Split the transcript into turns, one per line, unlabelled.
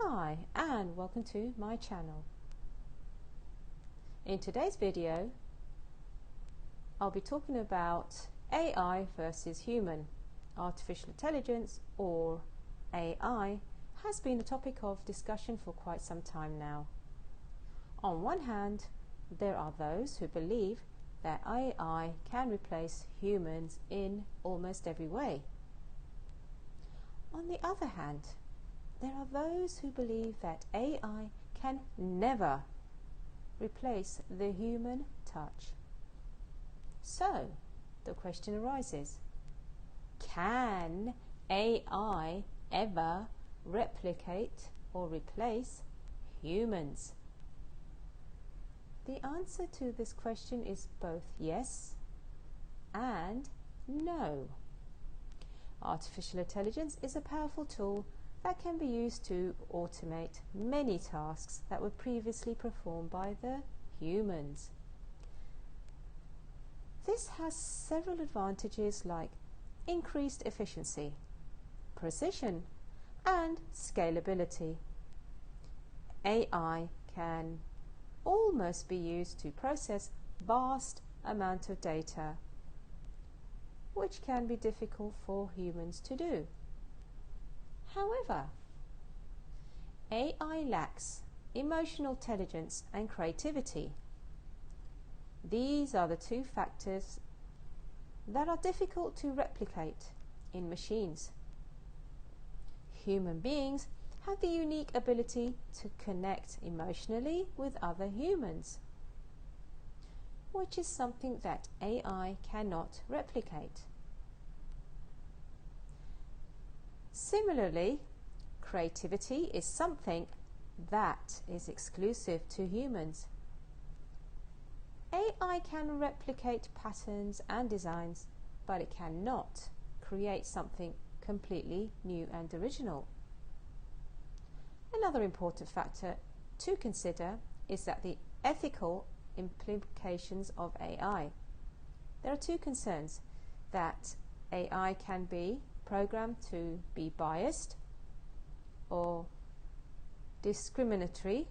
Hi and welcome to my channel. In today's video I'll be talking about AI versus human. Artificial intelligence, or AI, has been a topic of discussion for quite some time now. On one hand, there are those who believe that AI can replace humans in almost every way. On the other hand, there are those who believe that AI can never replace the human touch. So, the question arises, can AI ever replicate or replace humans? The answer to this question is both yes and no. Artificial intelligence is a powerful tool that can be used to automate many tasks that were previously performed by the humans. This has several advantages like increased efficiency, precision, and scalability. AI can almost be used to process vast amounts of data, which can be difficult for humans to do. However, AI lacks emotional intelligence and creativity. These are the two factors that are difficult to replicate in machines. Human beings have the unique ability to connect emotionally with other humans, which is something that AI cannot replicate. Similarly, creativity is something that is exclusive to humans. AI can replicate patterns and designs, but it cannot create something completely new and original. Another important factor to consider is that the ethical implications of AI. There are two concerns: that AI can be programmed to be biased or discriminatory